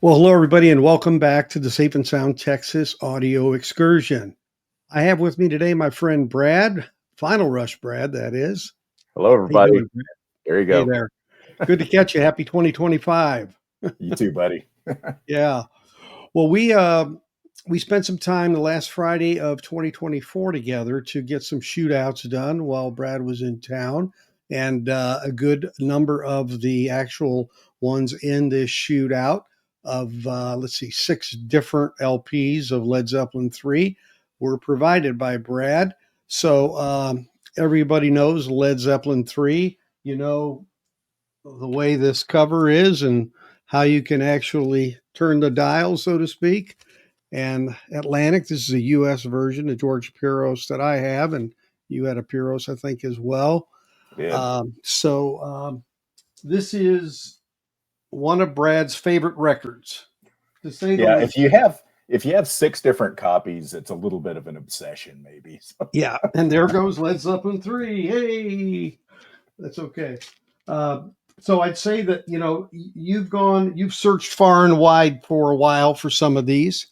Well, hello, everybody, and welcome back to the Safe and Sound Texas audio excursion. I have with me today my friend Brad, Final Rush Brad, that is. Hello, How you everybody. doing, Brad? There you Hey go. there. Good to catch you. Happy 2025. You too, buddy. Yeah. Well, we spent some time the last Friday of 2024 together to get some shootouts done while Brad was in town, and a good number of the actual ones in this shootout of let's see, 6 different LPs of Led Zeppelin III were provided by Brad. So everybody knows Led Zeppelin III. You know the way this cover is and how you can actually turn the dial, so to speak. And Atlantic, this is a U.S. version, the George Piros that I have, and you had a Piros, I think, as well. Did. This is one of Brad's favorite records, to say the Yeah, least. if you have 6 different copies, it's a little bit of an obsession, maybe. So, Yeah, and there goes Led Zeppelin 3. Hey, that's okay. Uh, so I'd say that you've searched far and wide for a while for some of these,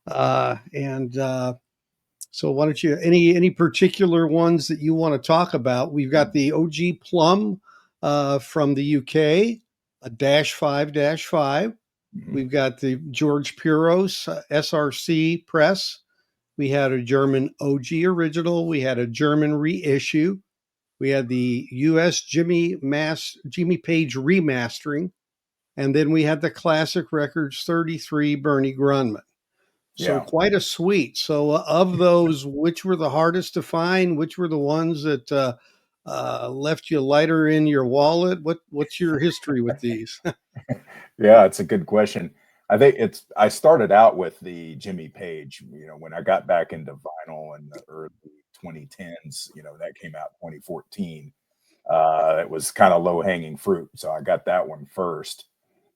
and so why don't you any particular ones that you want to talk about? We've got the OG Plum from the UK, a -5. mhm. We've got the George Piros SRC press. We had a German OG original. We had a German reissue. We had the US Jimmy Page remastering. And then we had the Classic Records 33 Bernie Grunman. So Yeah. quite a suite. So of those, which were the hardest to find? Which were the ones that left you lighter in your wallet? What's your history with these? Yeah, it's a good question. I started out with the Jimmy Page, when I got back into vinyl in the early 2010s, that came out 2014. It was kind of low-hanging fruit, so I got that one first.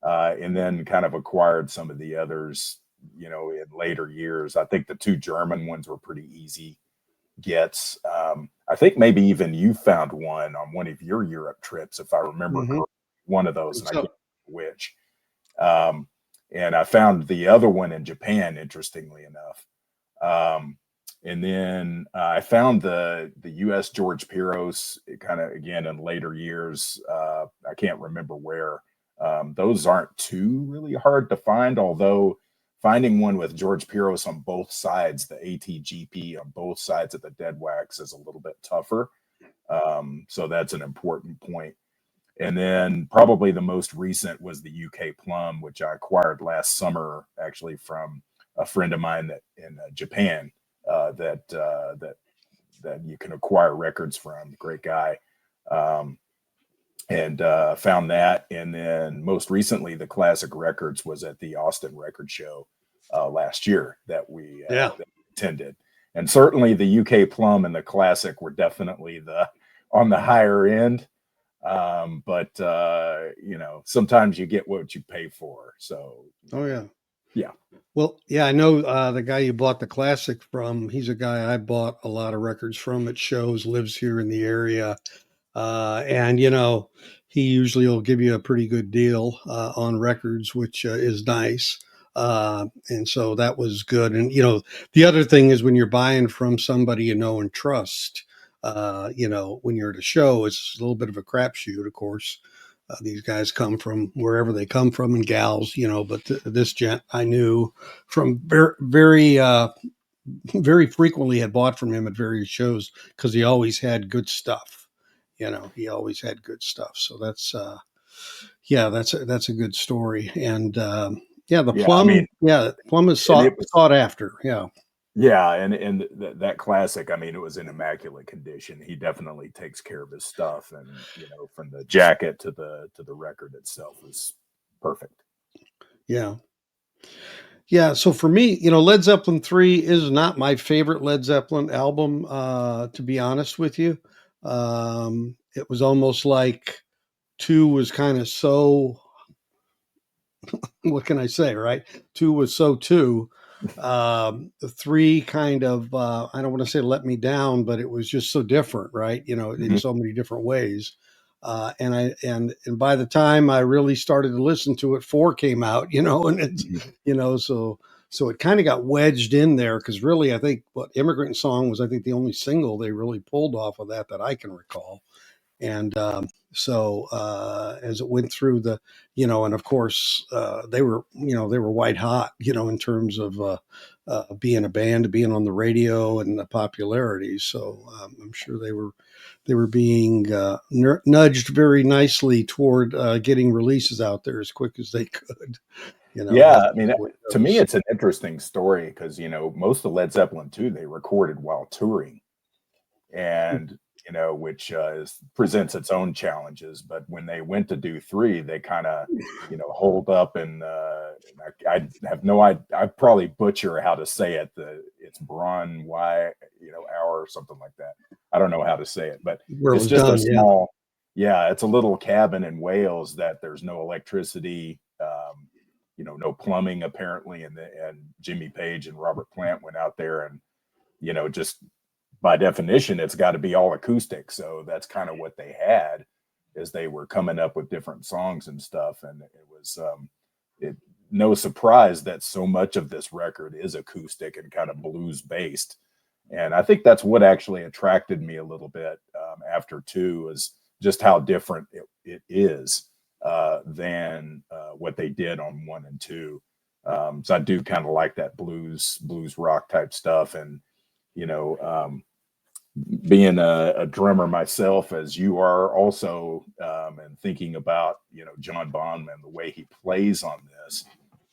And then kind of acquired some of the others, in later years. I think the 2 German ones were pretty easy gets. I think maybe even you found one on one of your Europe trips, if I remember Hmm. correctly, one of those, and I So can't remember which. Um, and I found the other one in Japan, interestingly enough. And then I found the U.S. George Piros kind of again in later years. I can't remember where. Those aren't too really hard to find, although finding one with George Piros on both sides, the ATGP on both sides of the dead wax, is a little bit tougher. So that's an important point. And then probably the most recent was the UK Plum, which I acquired last summer, actually from a friend of mine that in Japan, that you can acquire records from. Great guy. Um, and found that. And then most recently, the Classic Records was at the Austin Record Show last year yeah. that we attended. And certainly the UK Plum and the Classic were definitely the on the higher end. But sometimes you get what you pay for. So Oh yeah. yeah, Well, yeah, I know the guy you bought the Classic from. He's a guy I bought a lot of records from at shows. Lives here in the area. And he usually will give you a pretty good deal on records, which is nice. And so that was good. And the other thing is when you're buying from somebody you know and trust, when you're at a show, it's a little bit of a crapshoot. Of course, these guys come from wherever they come from, and gals, But this gent I knew from very frequently had bought from him at various shows because he always had good stuff. He always had good stuff. So that's a good story. And yeah, the yeah. I mean, plum is and it was sought after. Yeah, yeah, and that Classic. I mean, it was in immaculate condition. He definitely takes care of his stuff, and from the jacket to the record itself is perfect. yeah, yeah. So for me, Led Zeppelin III is not my favorite Led Zeppelin album. To be honest with you, it was almost like two was kind of so what can I say, right? Two was so two. The three kind of, I don't want to say let me down, but it was just so different, right? In Mhm. so many different ways. And by the time I really started to listen to it, four came out, and it's, Mhm. so it kind of got wedged in there because really I think what Immigrant Song was, I think, the only single they really pulled off of that I can recall. And as it went through and of course they were white hot, in terms of being a band, being on the radio, and the popularity. So I'm sure they were being nudged very nicely toward getting releases out there as quick as they could. Yeah, That's I mean, the way it to me, goes. it's an interesting story because most of Led Zeppelin II they recorded while touring, and which presents its own challenges. But when they went to do three, they kind of hold up, and I have no I probably butcher how to say it. It's Brun Y hour or something like that. I don't know how to say it, but Where it it's was just a done, yeah. small. Yeah, it's a little cabin in Wales that there's no electricity. No plumbing apparently, and Jimmy Page and Robert Plant went out there and just by definition, it's got to be all acoustic. So that's kind of what they had as they were coming up with different songs and stuff. And it was it no surprise that so much of this record is acoustic and kind of blues based. And I think that's what actually attracted me a little bit after two is just how different it is than what they did on one and two. So I do kind of like that blues rock type stuff, and you know, being a drummer myself, as you are also, and thinking about John Bonham and the way he plays on this,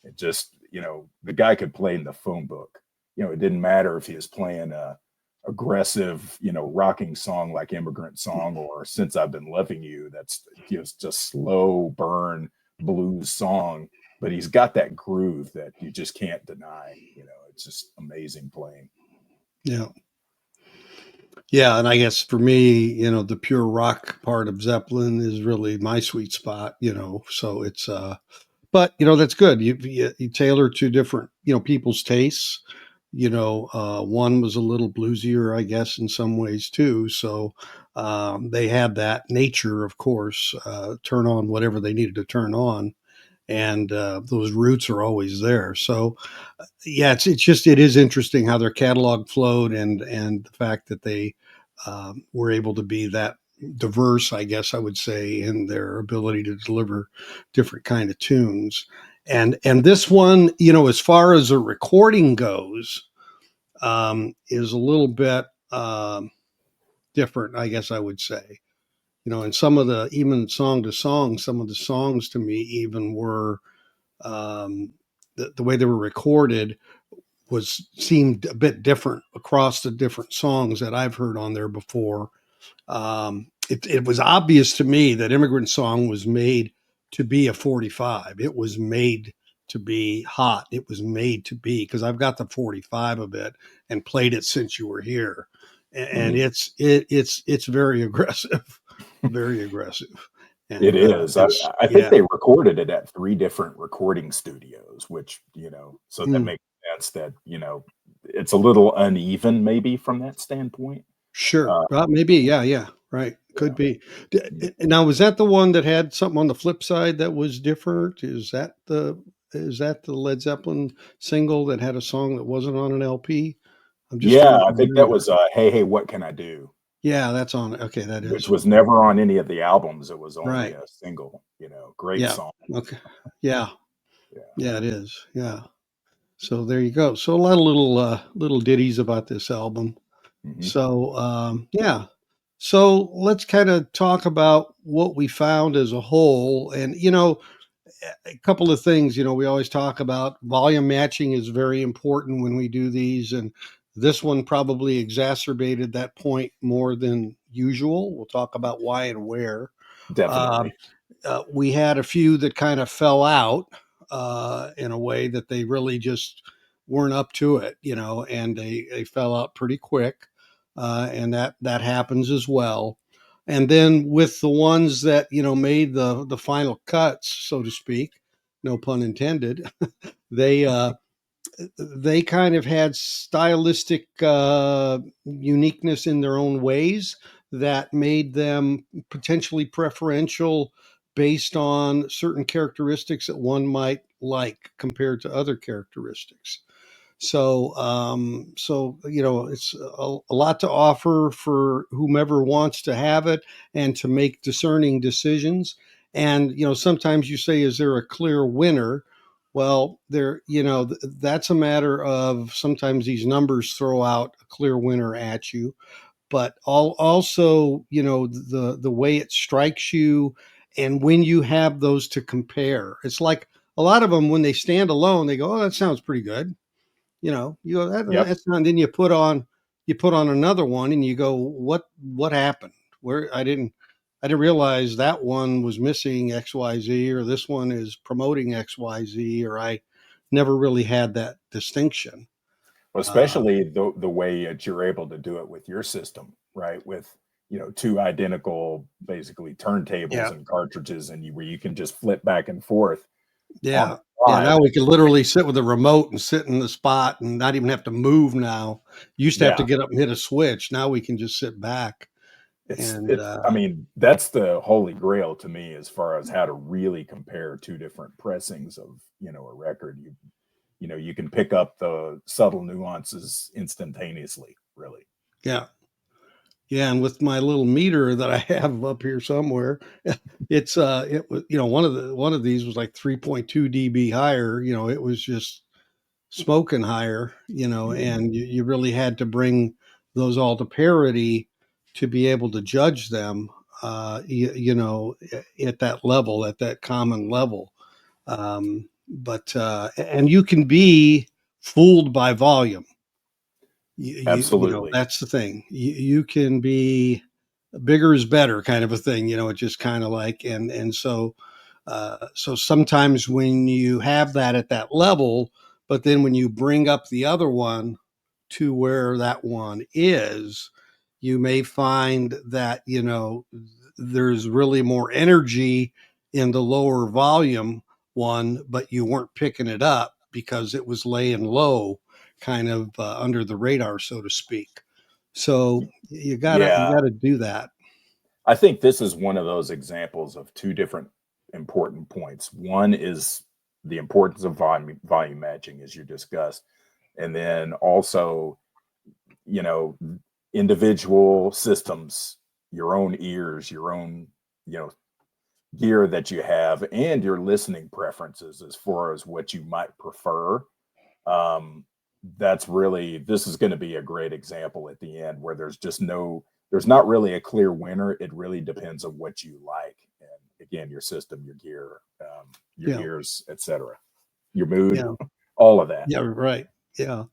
it just the guy could play in the phone book. It didn't matter if he was playing a aggressive rocking song like Immigrant Song or Since I've Been Loving You. That's just slow burn blues song, but he's got that groove that you just can't deny. It's just amazing playing. Yeah. Yeah, and I guess for me, the pure rock part of Zeppelin is really my sweet spot, So it's but that's good. You tailor to different, people's tastes. One was a little bluesier, I guess, in some ways too. So they had that nature, of course, turn on whatever they needed to turn on, and those roots are always there. So yeah, it is interesting how their catalog flowed, and the fact that they were able to be that diverse, I guess I would say, in their ability to deliver different kind of tunes. And this one, as far as a recording goes, is a little bit different, I guess I would say. And some of the, even song to song, some of the songs to me even were the way they were recorded seemed a bit different across the different songs that I've heard on there before. It was obvious to me that Immigrant Song was made to be a 45. It was made to be hot. It was made to be, because I've got the 45 of it and played it since you were here, and Mhm. it's very aggressive, very aggressive, It and is. it's I think yeah, they recorded it at 3 different recording studios, which, so that mm, makes sense that, it's a little uneven maybe from that standpoint. sure, Uh, maybe, yeah, right, could yeah. be. Mhm. Now, was that the one that had something on the flip side that was different? Is that the Led Zeppelin single that had a song that wasn't on an LP? I'm just Yeah, trying to I think that remember. was, "Hey, Hey, What Can I Do?" Yeah, that's on. Okay, that Which is was never on any of the albums. It was only right. a single, great Yeah. song. Okay. Yeah. Yeah. Yeah, it is. Yeah. So there you go. So a lot of little ditties about this album. Mhm. So yeah. So let's kind of talk about what we found as a whole, and a couple of things. We always talk about volume matching is very important when we do these, and this one probably exacerbated that point more than usual. We'll talk about why and where. Definitely. We had a few that kind of fell out in a way that they really just weren't up to it, and they fell out pretty quick, and that happens as well. And then with the ones that made the final cuts, so to speak, no pun intended, they they kind of had stylistic uniqueness in their own ways that made them potentially preferential based on certain characteristics that one might like compared to other characteristics. So it's a lot to offer for whomever wants to have it and to make discerning decisions. And sometimes you say, "Is there a clear winner?" Well, that's a matter of sometimes these numbers throw out a clear winner at you, but also the way it strikes you, and when you have those to compare. It's like a lot of them when they stand alone, they go, "Oh, that sounds pretty good." You go, Yep. that's not. And then you put on another one, and you go, what happened? Where I didn't realize that one was missing XYZ, or this one is promoting XYZ, or I never really had that distinction. Well, Uh, especially the way that you're able to do it with your system, right? With two identical basically turntables yeah, and cartridges, and where you can just flip back and forth on the yeah. fly. Now we can literally sit with a remote and sit in the spot and not even have to move. Now, used to have to Yeah, get up and hit a switch. Now we can just sit back and it's I mean, that's the holy grail to me as far as how to really compare two different pressings of a record. You can pick up the subtle nuances instantaneously, really. yeah. Yeah, and with my little meter that I have up here somewhere, it was one of these was like 3.2 dB higher. It was just smoking higher. Mhm. And you really had to bring those all to parity to be able to judge them. At that level, at that common level. But and you can be fooled by volume. Absolutely. That's the thing. You can be bigger is better kind of a thing. It just kind of like, and so sometimes when you have that at that level, but then when you bring up the other one to where that one is, you may find that there's really more energy in the lower volume one, but you weren't picking it up because it was laying low, kind of under the radar, so to speak. So you Yeah, gotta do that. I think this is one of those examples of two different important points. One is the importance of volume matching, as you discussed, and then also, you know, individual systems, your own ears, your own, you know, gear that you have, and your listening preferences as far as what you might prefer. Um, that's really this is going to be a great example at the end where there's not really a clear winner. It really depends on what you like, and again, your system, your gear, your Yeah, ears, etc., your mood, yeah, all of that. yeah. Right. Yeah.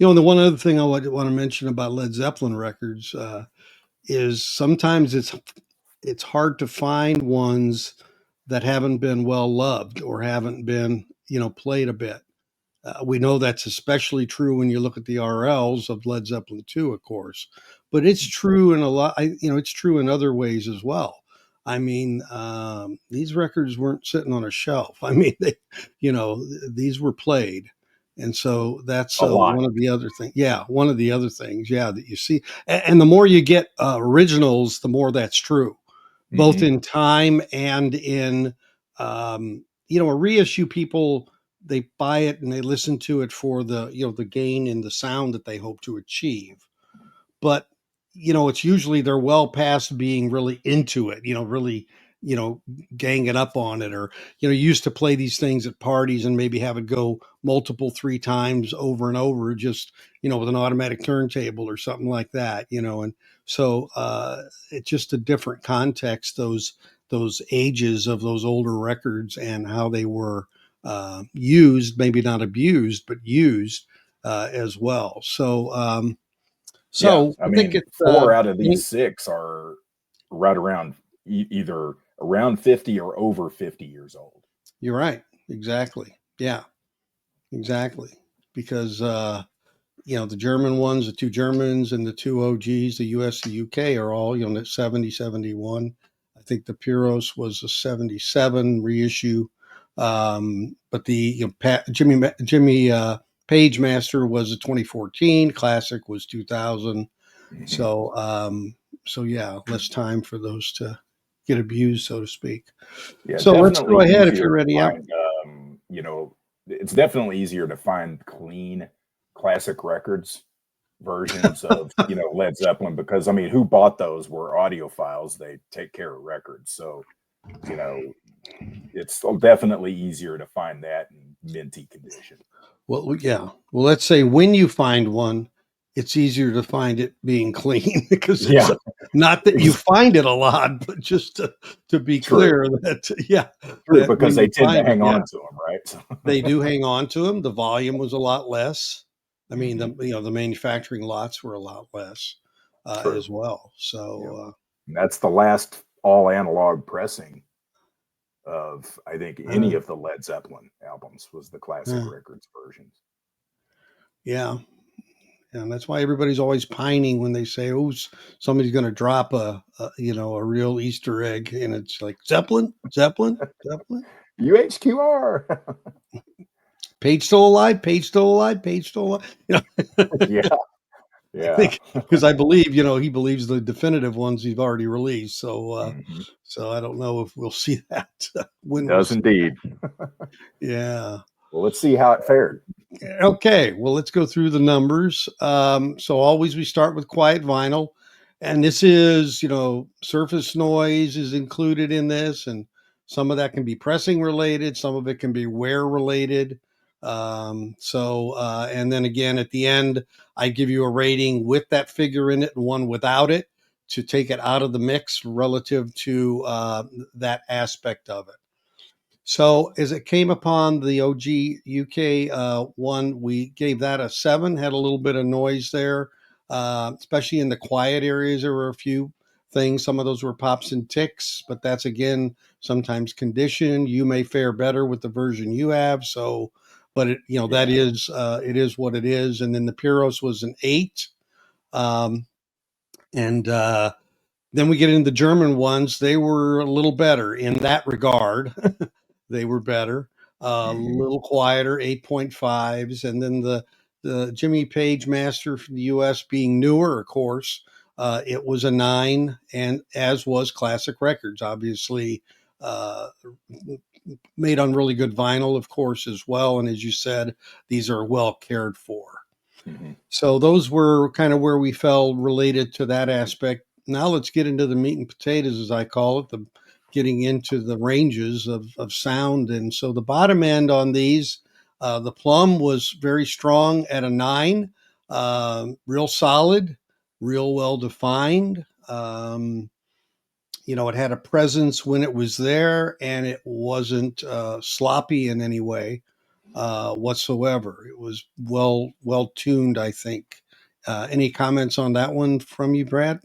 And the one other thing I want to mention about Led Zeppelin records is sometimes it's hard to find ones that haven't been well loved or haven't been played a bit. We know that's especially true when you look at the RLs of Led Zeppelin II, of course, but it's true in a lot. It's true in other ways as well. I mean, these records weren't sitting on a shelf. I mean, these were played, and so that's A lot. one of the other things. Yeah, one of the other things. Yeah, that you see, and the more you get originals, the more that's true, both Hmm. in time and in a reissue. People, they buy it and they listen to it for the gain in the sound that they hope to achieve. But it's usually they're well past being really into it, really, you know, ganging up on it, or used to play these things at parties and maybe have it go multiple three times over and over, just with an automatic turntable or something like that, and so it's just a different context, those ages of those older records and how they were used, maybe not abused, but used as well. Yeah, So I I think mean, it's four out of these six are right around either around 50 or over 50 years old. you're right. Exactly. Yeah, exactly. Because the German ones, the two Germans and the two OGs, the US, the UK are all, 70, 71. I think the Pyros was a 77 reissue. But the Jimmy Page Master was a 2014. Classic was 2000. Mhm. So So yeah, less time for those to get abused, so to speak. Yeah, So let's definitely go ahead if easier you're to ready. Yep. find, it's definitely easier to find clean classic records versions of, Led Zeppelin because, I mean, who bought those were audiophiles. They take care of records. So, you know, it's definitely easier to find that in minty condition. Well, yeah. Well, let's say when you find one, it's easier to find it being clean because it's Yeah, not that you find it a lot, but just to be true, clear that yeah, true, that because when they you tend to find it, hang yeah, on to them, right? So, they do hang on to them. The volume was a lot less. I mean, mhm, the manufacturing lots were a lot less true. as well. Yeah. So And that's the last all analog pressing of, I think, any uh, of the Led Zeppelin albums was the classic uh, records versions. yeah. And that's why everybody's always pining when they say, "Oh, somebody's going to drop a real Easter egg," and it's like Zeppelin, Zeppelin, Zeppelin. UHQR. Page still alive. Page still alive. Page still alive. Yeah, I yeah. think because I believe he believes the definitive ones he's already released. So Mhm. so I don't know if we'll see that when we'll Does see. indeed. Yeah. Well, let's see how it fared. Okay, well, let's go through the numbers. So always we start with quiet vinyl, and this is, surface noise is included in this, and some of that can be pressing related, some of it can be wear related. And then again at the end, I give you a rating with that figure in it and one without it to take it out of the mix relative to that aspect of it. So as it came upon the OG UK one, we gave that a 7. Had a little bit of noise there, especially in the quiet areas. There were a few things. Some of those were pops and ticks, but that's again sometimes condition. You may fare better with the version you have. So, but that Yeah. is it is what it is. And then the Pyros was an 8. Um, and Then we get into the German ones. They were a little better in that regard. They were better, a Mhm. little quieter, 8.5s. And then the Jimmy Page Master from the US being newer, of course, it was a 9, and as was Classic Records, obviously uh, made on really good vinyl, of course, as well. And as you said, these are well cared for. Mhm. So those were kind of where we fell related to that aspect. Now let's get into the meat and potatoes, as I call it, the getting into the ranges of sound. And so the bottom end on these, the plum was very strong at a 9, real solid, real well defined. It had a presence when it was there, and it wasn't sloppy in any way whatsoever. It was well tuned, I think. Any comments on that one from you, Brad?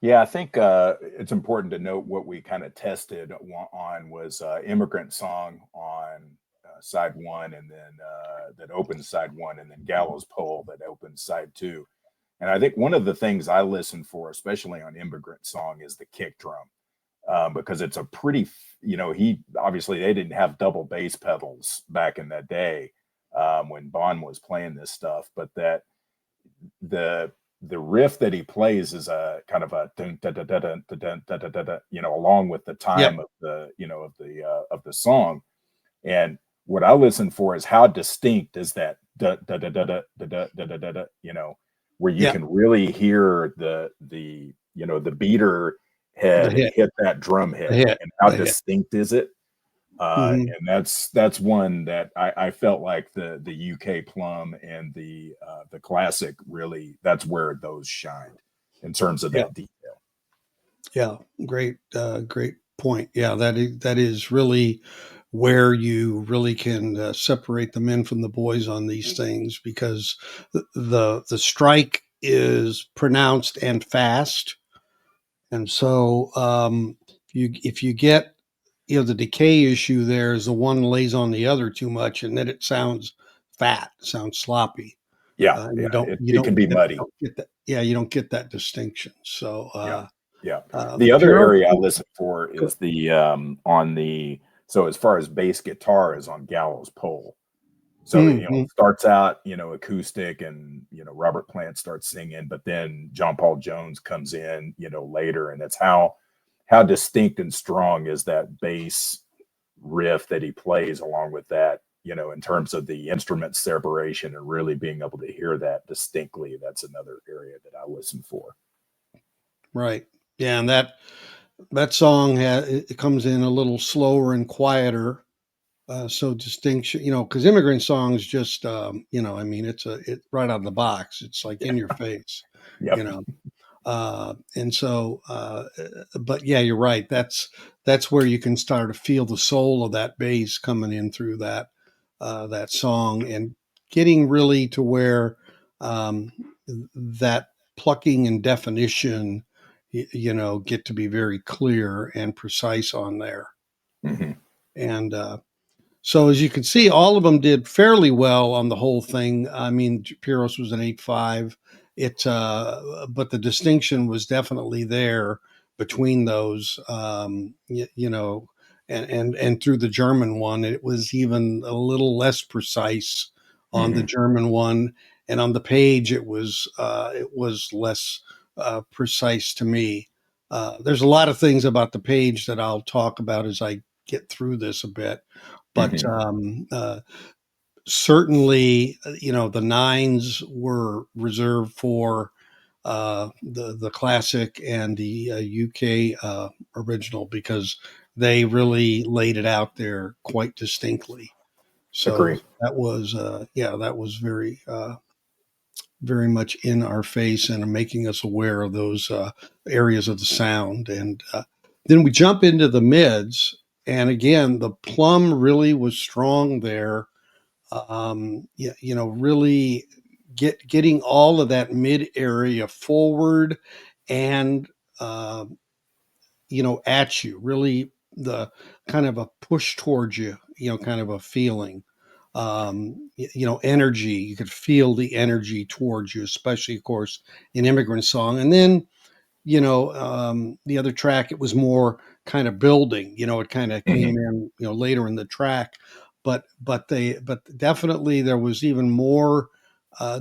Yeah, I think it's important to note what we kind of tested on was "Immigrant Song" on side one, and then that opens side one, and then "Gallows Pole" that opens side two. And I think one of the things I listen for, especially on "Immigrant Song," is the kick drum because it's a pretty, he obviously they didn't have double bass pedals back in that day when Bond was playing this stuff, but that the the riff that he plays is a kind of a dun, dun, dun, dun, dun, dun, dun, dun, dun, dun, dun, along with the Yep. time of the song. And what I listen for is how distinct is that da, da, da, da, da, da, da, da, da, da, da, where you Yep. can really hear the beater The head hit. hit that drum The head, hit. and how The hit. distinct is it? Hmm. And that's one that I felt like the UK plum and the classic really that's where those shined in terms of Yeah. that detail. Yeah. Great point. Yeah, that is really where you really can separate the men from the boys on these things because the strike is pronounced and fast. And so if you get the decay issue there is the one lays on the other too much, and then it sounds fat, sounds sloppy. Yeah, You yeah, don't it, you it don't can be get, muddy. that. Yeah, you don't get that distinction. So Yeah, yeah. the The other Puro. area I listen for is the on the so as far as bass guitar is on Gallows Pole. So, Mhm. starts out, acoustic, and, Robert Plant starts singing, but then John Paul Jones comes in, later, and it's how distinct and strong is that bass riff that he plays along with that, in terms of the instrument separation and really being able to hear that distinctly. That's another area that I listen for. Right. Yeah, and that song it comes in a little slower and quieter. So distinction, because immigrant songs just, I mean, it right out of the box. It's like in your face, you Yep. know. And so, but yeah, you're right. That's where you can start to feel the soul of that bass coming in through that song and getting really to where um, that plucking and definition, get to be very clear and precise on there. Hmm. And so as you can see, all of them did fairly well on the whole thing. I mean, Piros was an 8.5. But the distinction was definitely there between those, and through the German one, it was even a little less precise on the Hmm. German one, and on the page, it was less precise to me. There's a lot of things about the page that I'll talk about as I get through this a bit, but Hmm. certainly, the nines were reserved for the classic and the UK original because they really laid it out there quite distinctly. So Agree. that was, that was very much in our face and making us aware of those areas of the sound. And then we jump into the mids, and again, the plum really was strong there. Really getting all of that mid area forward and uh, at you, really the kind of a push towards you, kind of a feeling. Energy. You could feel the energy towards you, especially, of course, in Immigrant Song. And then the other track, it was more kind of building. It kind of came Hmm. in, later in the track, but definitely there was even more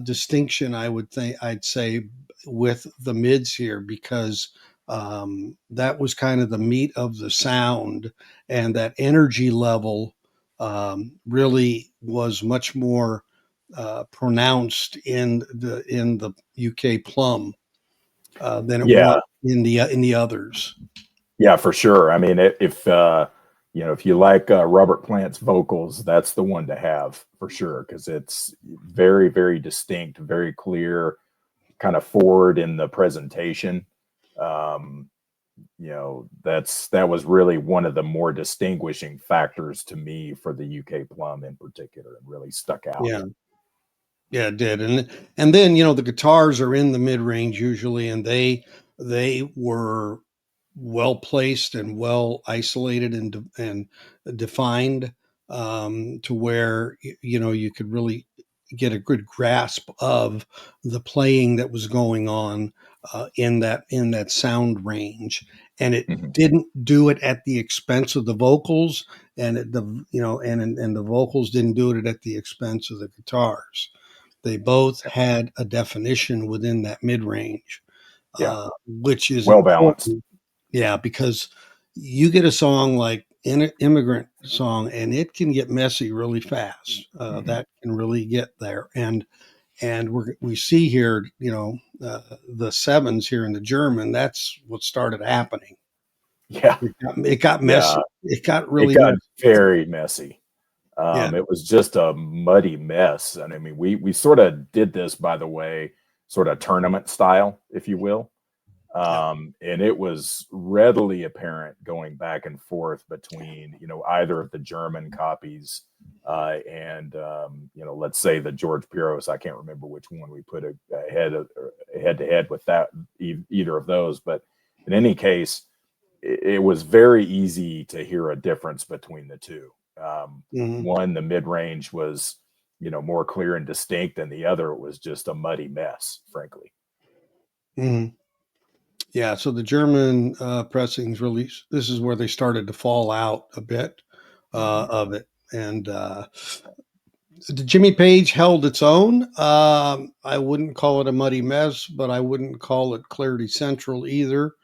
distinction. I'd say with the mids here because that was kind of the meat of the sound, and that energy level really was much more pronounced in the UK plum than it was Yeah. in the others. Yeah, for sure. I mean, if you like Robert Plant's vocals, that's the one to have for sure because it's very, very distinct, very clear, kind of forward in the presentation. Um, that was really one of the more distinguishing factors to me for the UK Plum in particular, and really stuck out. Yeah, yeah, it did, and then the guitars are in the mid range usually, and they were well placed and well isolated and defined to where you could really get a good grasp of the playing that was going on in that sound range, and it Hmm. didn't do it at the expense of the vocals, and and the vocals didn't do it at the expense of the guitars. They both had a definition within that mid range, Yeah, which is well balanced. important. Yeah, because you get a song like an immigrant song, and it can get messy really fast. Hmm. That can really get there, and we see here, the sevens here in the German. That's what started happening. Yeah, It got yeah, messy. It got it really got messy. very messy. Yeah, It was just a muddy mess, and I mean, we sort of did this, by the way, sort of tournament style, if you will. yeah, And it was readily apparent going back and forth between, either of the German copies and, let's say the George Piros. I can't remember which one we put head to head with that, either of those. But in any case, it was very easy to hear a difference between the two. hmm One, the mid range was, more clear and distinct, and the other was just a muddy mess, frankly. hmm yeah. So the German pressings really, this is where they started to fall out a bit Hmm. of it, and The Jimmy Page held its own. I wouldn't call it a muddy mess, but I wouldn't call it Clarity Central either.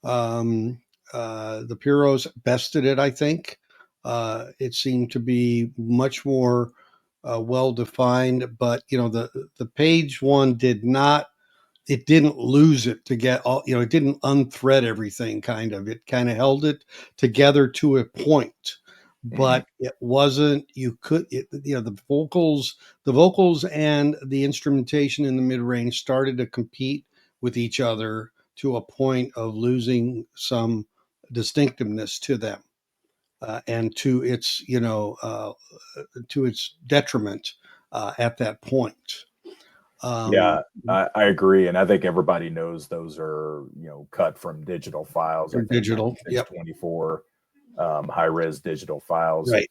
Um, the Puros bested it, I think. It seemed to be much more well defined, but the Page one did not. It didn't lose it to get all. It didn't unthread everything. Kind of. It kind of held it together to a point, Hmm. but it wasn't. You could. The vocals and the instrumentation in the mid range started to compete with each other to a point of losing some distinctiveness to them, and to its detriment at that point. Yeah, Um, I agree, and I think everybody knows those are cut from digital files. they're I think digital. Yep. 9624 high res digital files. Right.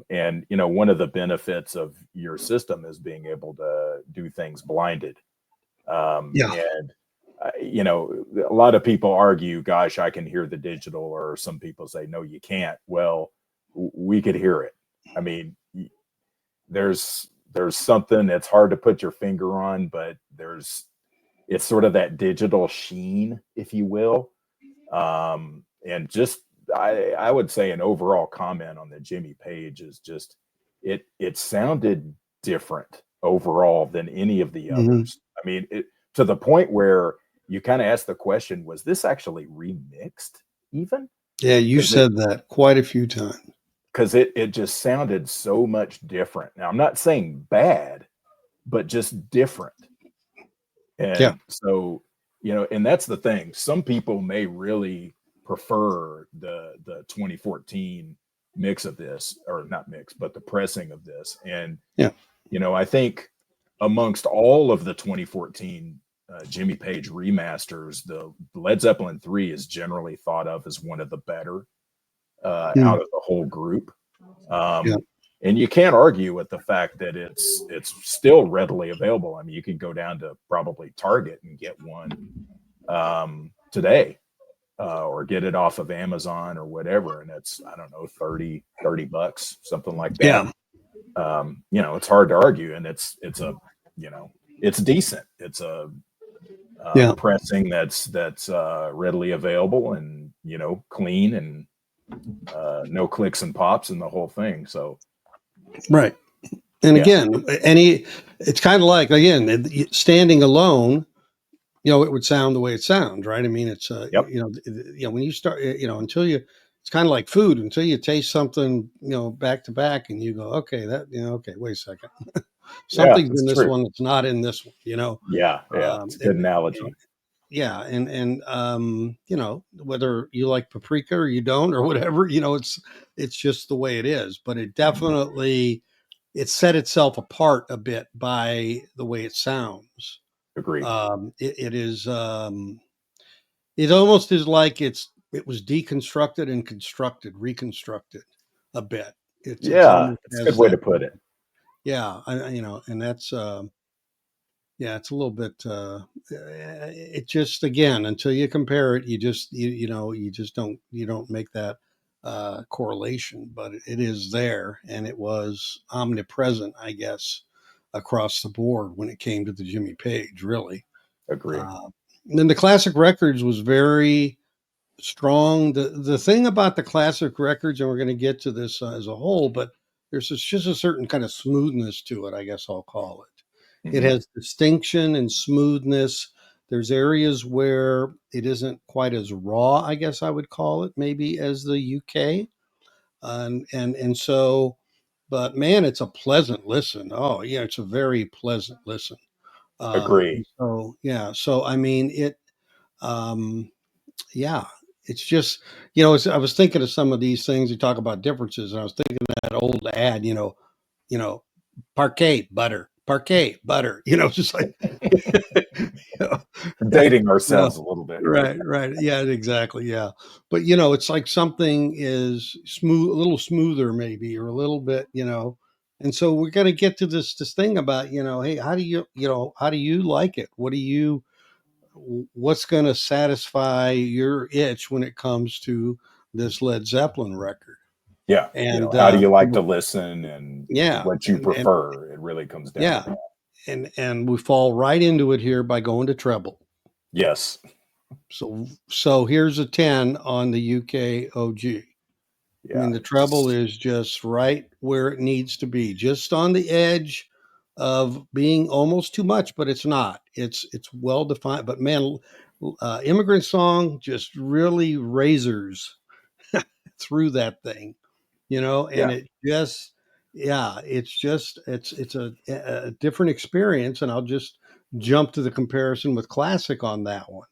And one of the benefits of your system is being able to do things blinded. Yeah. And a lot of people argue, "Gosh, I can hear the digital," or some people say, "No, you can't." Well, we could hear it. I mean, there's something that's hard to put your finger on, but it's sort of that digital sheen, if you will. And just I would say an overall comment on the Jimmy Page is just it sounded different overall than any of the Hmm. others. I mean, it to the point where you kind of ask the question, was this actually remixed even? Yeah, you Because it said that quite a few times. because it just sounded so much different. Now I'm not saying bad, but just different. Yeah. And so, and that's the thing. Some people may really prefer the 2014 mix of this, or not mix, but the pressing of this. And Yeah. I think amongst all of the 2014 Jimmy Page remasters, the Led Zeppelin III is generally thought of as one of the better Mm, out of the whole group. yeah. And you can't argue with the fact that it's still readily available. I mean, you can go down to probably Target and get one today, or get it off of Amazon or whatever, and it's, I don't know, 30 bucks, something like that. Yeah. It's hard to argue, and it's a you know it's decent. It's a Yeah. pressing that's readily available, and clean, and no clicks and pops and the whole thing. So Right. And yeah. again, it's kind of like, again, standing alone, it would sound the way it sounds, right? I mean, it's, Yep. when you start, until you, it's kind of like food until you taste something, back to back and you go, okay, okay, wait a second. Yeah, Something's it's in this true. one that's not in this one. Yeah, yeah, Um, it's a it, good analogy. yeah, and whether you like paprika or you don't or whatever, it's just the way it is. But it Mhm. definitely it set itself apart a bit by the way it sounds. Agree. It is it almost is like it was deconstructed and constructed, reconstructed a bit. It's Yeah, almost it's a good has way to that. put it. Yeah, and that's yeah, it's a little bit. It just, again, until you compare it, you just don't make that correlation. But it is there, and it was omnipresent, I guess, across the board when it came to the Jimmy Page. Really, Agree. uh, and then the classic records was very strong. The thing about the classic records, and we're going to get to this as a whole, but just a certain kind of smoothness to it, I guess I'll call it. It Hmm. has distinction and smoothness. There's areas where it isn't quite as raw, I guess I would call it, maybe, as the UK. And so, but man, it's a pleasant listen. Oh yeah, it's a very pleasant listen. Agree. So yeah, so I mean it. Um, yeah, it's just, I was thinking of some of these things. You talk about differences, and I was thinking of that old ad, you know, parquet butter, just like, you know, Dating you know, ourselves a little bit, right? right, right, yeah, exactly, yeah. But it's like something is smooth, a little smoother, maybe, or a little bit, And so we're gonna get to this thing about, hey, how do you like it? What's going to satisfy your itch when it comes to this Led Zeppelin record? Yeah. And How do you like to listen and yeah, what you and prefer? It really comes down to yeah, that. and we fall right into it here by going to treble. Yes. So here's a 10 on the UK OG. I Yeah. mean, the treble is just right where it needs to be, just on the edge of being almost too much, but it's not. It's well defined. But man, Immigrant Song just really razors through that thing, and Yeah. it just, yeah, it's a different experience. And I'll just jump to the comparison with classic on that one.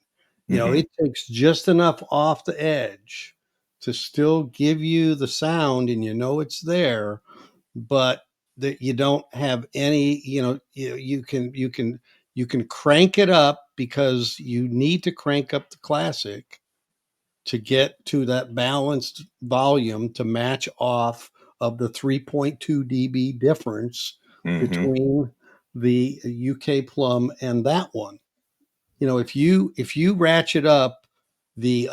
Hmm. It takes just enough off the edge to still give you the sound, and it's there, but that you don't have any, you can crank it up because you need to crank up the classic to get to that balanced volume to match off of the 3.2 dB difference Hmm. between the UK plum and that one. If you ratchet up the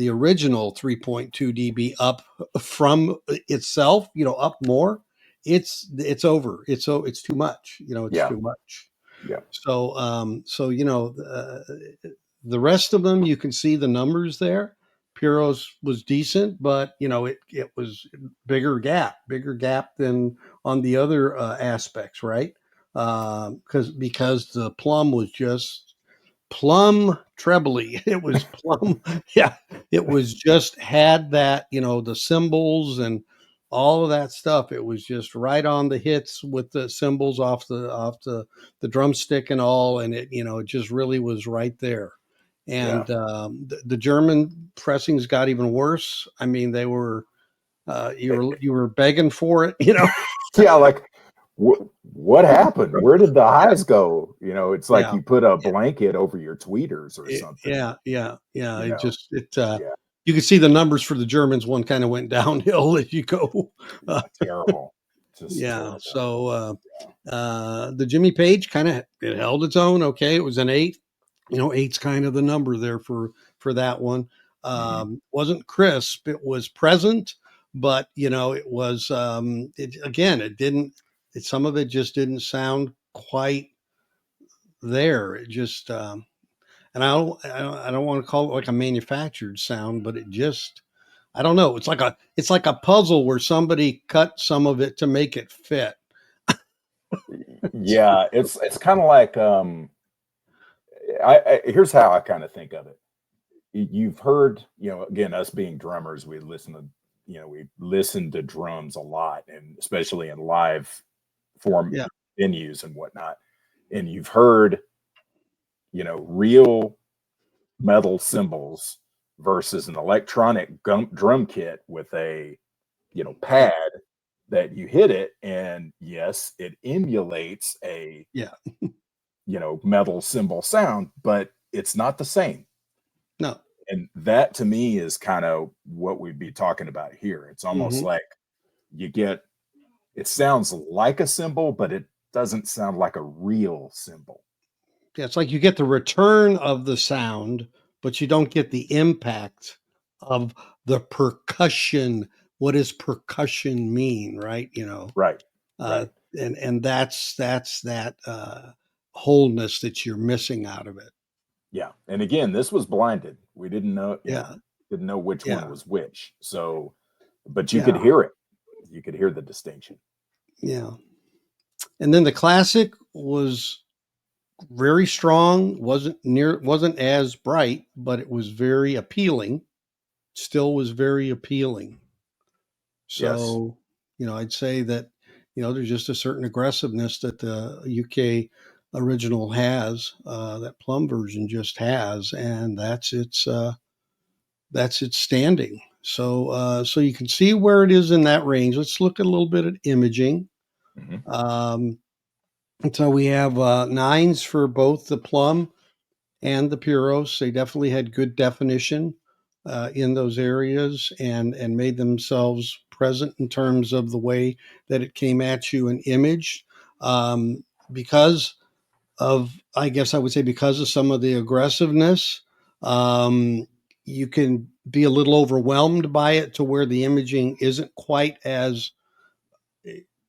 original 3.2 dB up from itself, up more, it's over. It's too much. It's Yeah. too much. Yeah. The rest of them, you can see the numbers there. Puros was decent, but it was bigger gap than on the other aspects, right? Because the plum was just plum trebly. It was plum. Yeah, it was just had that, the cymbals and all of that stuff. It was just right on the hits with the cymbals off the drumstick and all, and it just really was right there. Yeah. And the German pressings got even worse. I mean, they were you were begging for it, Yeah. Like, what happened? Where did the highs go? It's like Yeah, you put a blanket over your tweeters or something. yeah. You It know. just it Yeah. you can see the numbers for the Germans. One kind of went downhill as you go. Uh, Terrible. Just yeah. terrible. So the Jimmy Page kind of it held its own. Okay, it was an 8. Eight's kind of the number there for that one. Hmm. Wasn't crisp. It was present, but it was again. It didn't. Some of it just didn't sound quite there. It just and I don't want to call it like a manufactured sound, but it just I don't know. It's like a puzzle where somebody cut some of it to make it fit. Yeah. It's kind of like here's how I kind of think of it. You've heard, again, us being drummers, we listen to drums a lot, and especially in live form Yeah, venues and whatnot. And you've heard, real metal cymbals versus an electronic drum kit with a, yeah, pad that you hit it, and yes, it emulates a, yeah. metal cymbal sound, but it's not the same. No. And that to me is kind of what we'd be talking about here. It's almost Hmm. like you get it sounds like a cymbal, but it doesn't sound like a real cymbal. Yeah, it's like you get the return of the sound, but you don't get the impact of the percussion. What does percussion mean, right? Right. Uh, Right. and that's that wholeness that you're missing out of it. Yeah. And again, this was blinded. We Yeah, didn't know which one yeah, was which. So, but you could yeah, hear it. You could hear the distinction. yeah. And then the classic was very strong. Wasn't as bright, but it was very appealing. Still was very appealing. Yes. So, I'd say that, there's just a certain aggressiveness that the UK original has, that Plum version just has, and that's its standing. So you can see where it is in that range. Let's look at a little bit at imaging. Hmm. Um, so we have nines for both the Plum and the Puros. They definitely had good definition in those areas and made themselves present in terms of the way that it came at you in image. Because I guess I would say, because of some of the aggressiveness, um, you can be a little overwhelmed by it to where the imaging isn't quite as,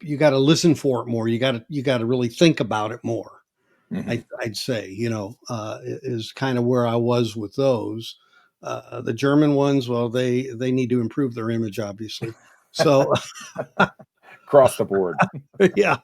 you got to listen for it more. You got to really think about it more. Hmm. I'd say, is kind of where I was with those. The German ones, well, they need to improve their image, obviously. So Across the board. yeah,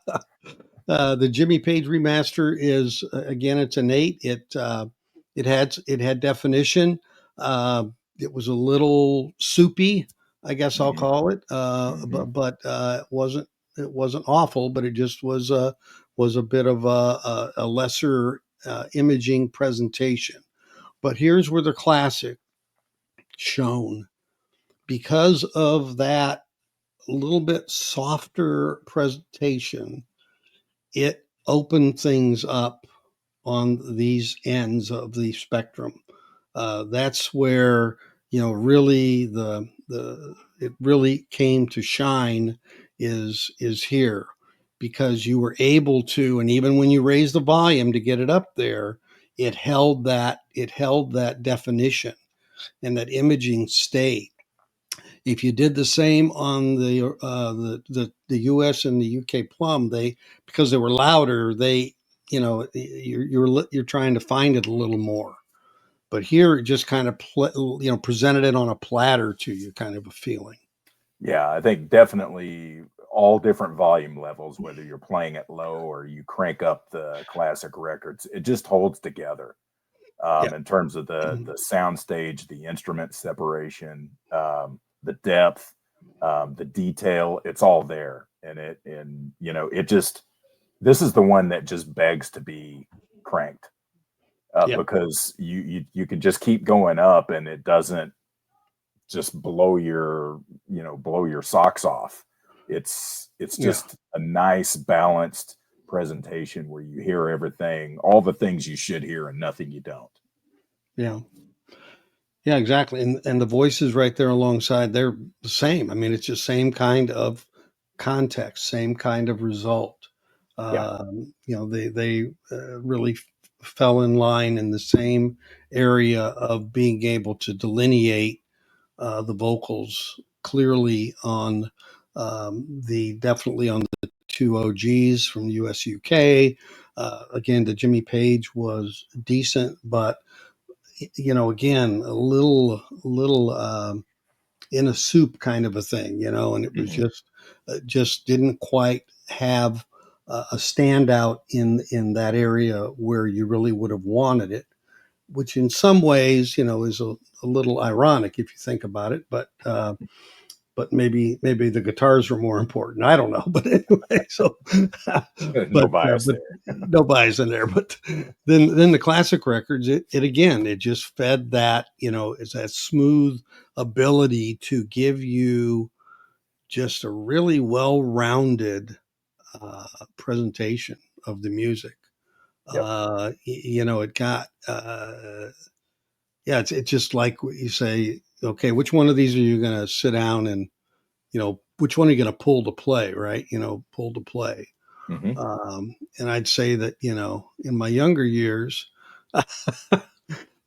the Jimmy Page remaster is, again, it's innate. It had definition. It was a little soupy, I guess I'll Hmm. call it. Hmm. But it wasn't awful, but it just was a bit of a lesser imaging presentation. But here's where the classic shone, because of that little bit softer presentation. It opened things up on these ends of the spectrum. That's where, really the it really came to shine, is here, because you were able to, and even when you raised the volume to get it up there, it held that definition and that imaging state. If you did the same on the U.S. and the U.K. plum, they, because they were louder, they, you're trying to find it a little more. But here it just kind of presented it on a platter to you, kind of a feeling. Yeah, I think definitely all different volume levels, whether you're playing it low or you crank up the classic records, it just holds together. Yeah. In terms of the sound stage, the instrument separation, the depth, the detail, it's all there. It just, this is the one that just begs to be cranked, Yeah. because you can just keep going up and it doesn't just blow your socks off. It's Yeah. just a nice balanced presentation where you hear everything, all the things you should hear and nothing you don't. Yeah. Yeah, exactly. And the voices right there alongside, they're the same. I mean, it's just same kind of context, same kind of result. Yeah. They really fell in line in the same area of being able to delineate the vocals clearly on, the definitely on the two OGs from the US UK. Again, the Jimmy Page was decent, but again, a little in a soup kind of a thing, and it was Hmm. just didn't quite have a standout in that area where you really would have wanted it, which in some ways, is a little ironic if you think about it. But maybe the guitars were more important. I don't know, but anyway. So, No but bias but there. nobody's in there. But then the classic records, it again, it just fed that, it's that smooth ability to give you just a really well-rounded presentation of the music. Yep. It got, yeah, it's just like what you say. Okay, which one of these are you going to sit down and, which one are you going to pull to play, right? Pull to play. Hmm. And I'd say that, in my younger years,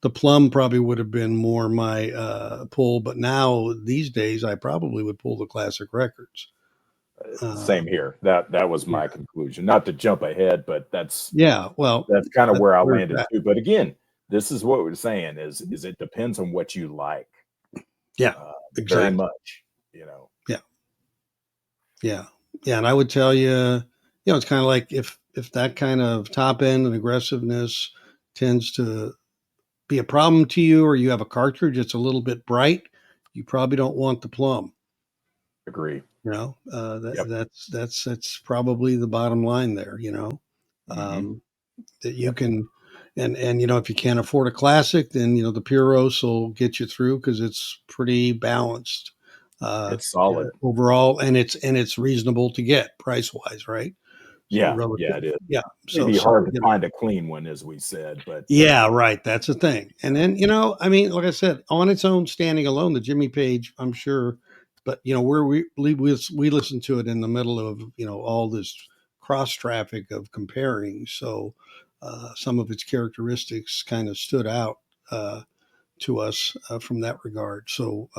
the plum probably would have been more my pull, but now these days I probably would pull the classic records. Uh, Same here. That was yeah, my conclusion. Not to jump ahead, but that's yeah. Well, that's kind of that's where I where it's landed at. too. But again, this is what we're saying is it depends on what you like, Yeah, very exactly. much. You know. Yeah, yeah, yeah. And I would tell you, it's kind of like if that kind of top end and aggressiveness tends to be a problem to you, or you have a cartridge that's a little bit bright, you probably don't want the plum. Agree. Yep. That's probably the bottom line there. Hmm. Um, that you Yep. can, and if you can't afford a classic, then the Puros will get you through because it's pretty balanced It's solid. overall, and it's reasonable to get price wise, right? So Yeah. Yeah. relative, It is. yeah. So Maybe so hard to find a clean one, as we said, but yeah, right. That's the thing. And then, I mean, like I said, on its own, standing alone, the Jimmy Page, I'm sure, but where we listen to it in the middle of all this cross traffic of comparing, so some of its characteristics kind of stood out. Uh, to us from that regard. So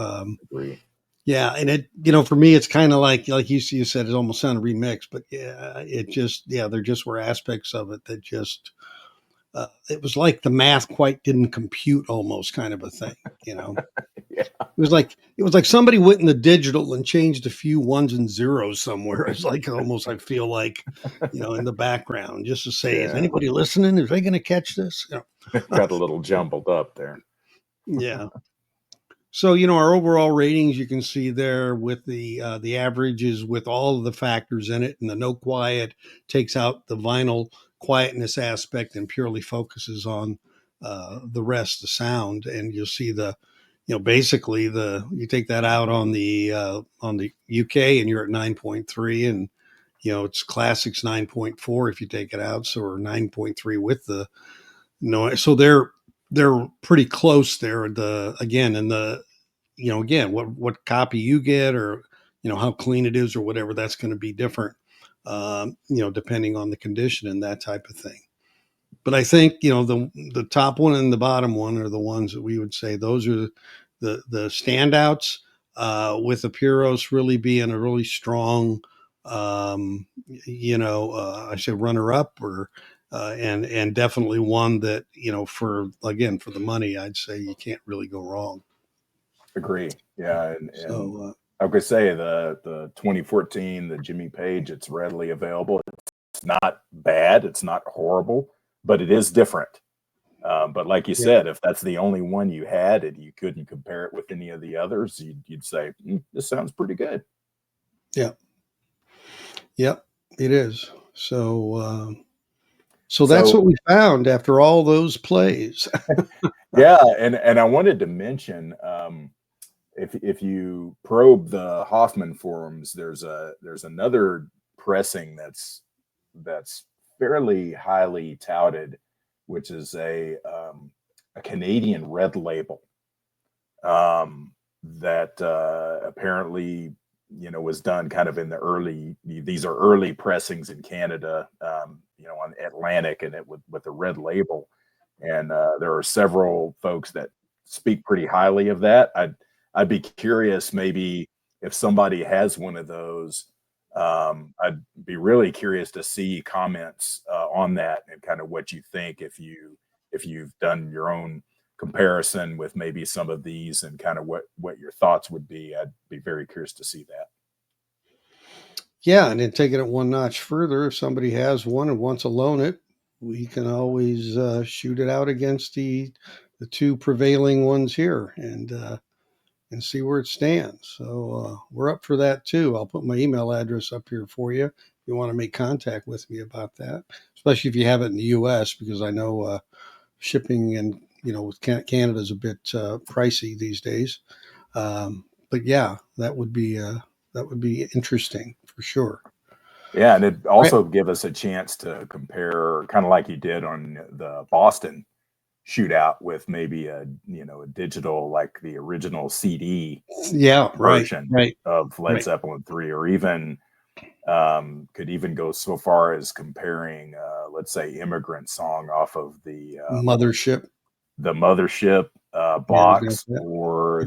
Agree. yeah, and it, for me, it's kind of like you said, it almost sounded remixed, but yeah, it just, there just were aspects of it that just, it was like the math quite didn't compute, almost kind of a thing, you know. Yeah. It was like somebody went in the digital and changed a few ones and zeros somewhere. It's like almost, I feel like, in the background, just to say, is Yeah. anybody listening? Is they going to catch this? Got a little jumbled up there. Yeah. So, our overall ratings, you can see there with the averages with all of the factors in it, and the no quiet takes out the vinyl quietness aspect and purely focuses on the rest, the sound, and you'll see basically you take that out on the UK and you're at 9.3, and it's classics 9.4 if you take it out, so or 9.3 with the noise. So they're pretty close there. Again, what copy you get, or how clean it is or whatever, that's going to be different, depending on the condition and that type of thing. But I think the top one and the bottom one are the ones that we would say those are the standouts, with the Puros really being a really strong, I say runner up, or and definitely one that for the money, I'd say you can't really go wrong. Agree. Yeah, and So I could say the 2014, the Jimmy Page, it's readily available. It's not bad. It's not horrible, but it is different. But like you yeah, said, if that's the only one you had and you couldn't compare it with any of the others, you'd say, this sounds pretty good. yeah, yep, it is. So that's So what we found after all those plays. yeah, and I wanted to mention, if you probe the Hoffman forums, there's another pressing that's fairly highly touted, which is a Canadian red label, that apparently was done kind of in the early. These are early pressings in Canada, on Atlantic, and it with the red label, and there are several folks that speak pretty highly of that. I'd be curious, maybe if somebody has one of those. I'd be really curious to see comments on that and kind of what you think, if you've done your own comparison with maybe some of these, and kind of what your thoughts would be. I'd be very curious to see that. Yeah, and then taking it one notch further, if somebody has one and wants to loan it, we can always shoot it out against the two prevailing ones here, and see where it stands. So we're up for that too. I'll put my email address up here for you if you want to make contact with me about that, especially if you have it in the U.S., because I know shipping and with Canada's a bit pricey these days. But yeah, that would be interesting for sure. Yeah, and it Right. also give us a chance to compare, kind of like you did on the Boston Shootout, with maybe a digital, like the original CD Yeah. Right. version Right. of Led Right. Zeppelin III, or even could even go so far as comparing, let's say, Immigrant Song off of Mothership. the Mothership Yeah, we got box, that. or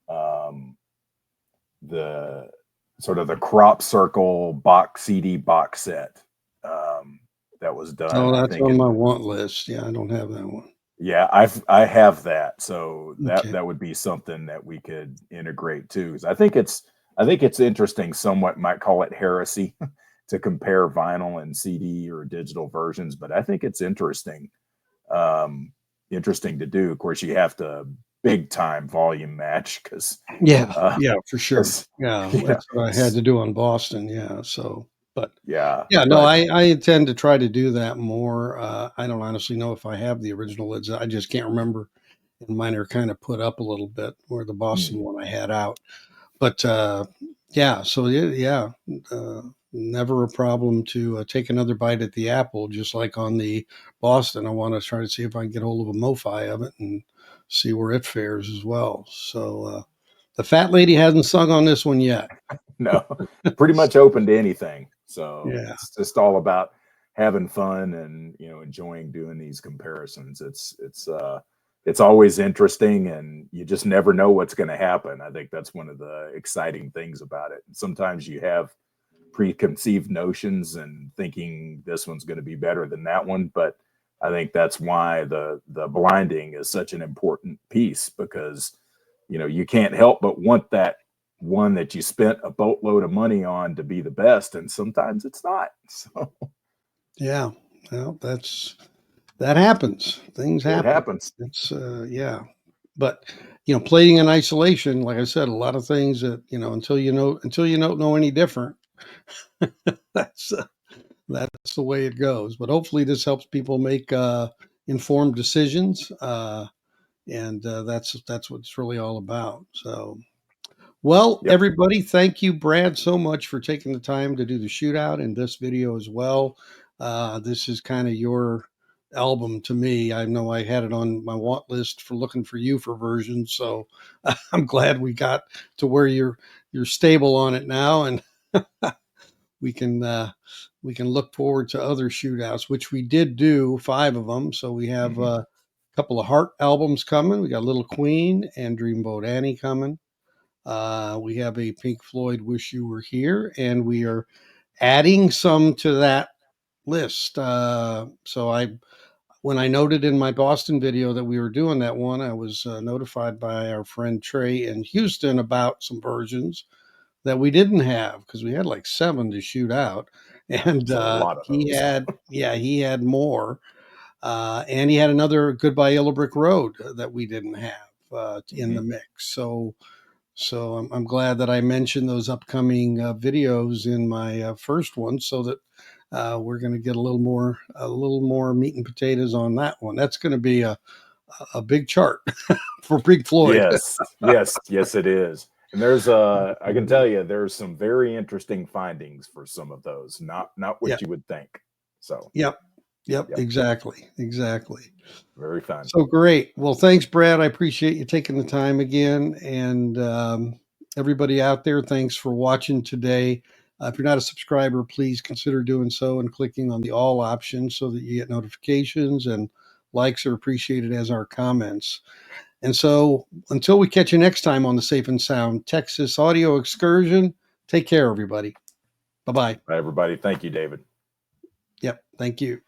um, the sort of the crop circle box CD box set, um, that was done, Oh, I that's think, on in my want list. Yeah, I don't have that one. yeah, I have that, so Okay. that would be something that we could integrate too. 'Cause I think it's interesting. Somewhat might call it heresy to compare vinyl and CD or digital versions, but I think it's um, interesting to do. Of course, you have to big time volume match, because Yeah. uh, Yeah, for sure. 'cause, Yeah, you know, that's what I had to do on Boston. Yeah. So, but yeah, yeah, no, but I intend to try to do that more. I don't honestly know if I have the original Led Zeppelin. I just can't remember. And mine are kind of put up a little bit, where the mm, Boston one I had out. But yeah, so yeah, uh, never a problem to take another bite at the apple, just like on the Boston. I want to try to see if I can get hold of a MoFi of it and see where it fares as well. So the fat lady hasn't sung on this one yet. no, pretty much open to anything. So Yeah, it's just all about having fun and enjoying doing these comparisons. it's always interesting, and you just never know what's going to happen. I think that's one of the exciting things about it. Sometimes you have preconceived notions and thinking this one's going to be better than that one, but I think that's why the blinding is such an important piece, because you can't help but want that one that you spent a boatload of money on to be the best, and sometimes it's not. So Yeah. Well, that happens. Things it happen. happens. It's yeah. But playing in isolation, like I said, a lot of things that until you don't know any different. That's that's the way it goes. But hopefully, this helps people make informed decisions, and that's what it's really all about. So, well, Yep. everybody, thank you, Brad, so much for taking the time to do the shootout in this video as well. This is kind of your album to me. I know I had it on my want list for looking for you for versions, so I'm glad we got to where you're stable on it now, and we can we can look forward to other shootouts, which we did do 5 of them. So we have Hmm. a couple of Heart albums coming. We got Little Queen and Dreamboat Annie coming. We have a Pink Floyd Wish You Were Here, and we are adding some to that list. So when I noted in my Boston video that we were doing that one, I was notified by our friend Trey in Houston about some versions that we didn't have because we had like 7 to shoot out, and It's a lot of he those. had he had more, and he had another Goodbye Yellow Brick Road that we didn't have in the Hmm. mix. So I'm glad that I mentioned those upcoming videos in my first one, so that we're going to get a little more meat and potatoes on that one. That's going to be a big chart for Pink Floyd. Yes, yes, yes, it is. And I can tell you, there's some very interesting findings for some of those. Not Yeah. what you would think. So, Yep. Yep. yep, Exactly. Exactly. very fun. So great. Well, thanks, Brad. I appreciate you taking the time again. And everybody out there, thanks for watching today. If you're not a subscriber, please consider doing so and clicking on the all option so that you get notifications, and likes are appreciated as are comments. And so until we catch you next time on the Safe and Sound Texas Audio Excursion, take care, everybody. Bye bye. Bye, everybody. Thank you, David. Yep. Thank you.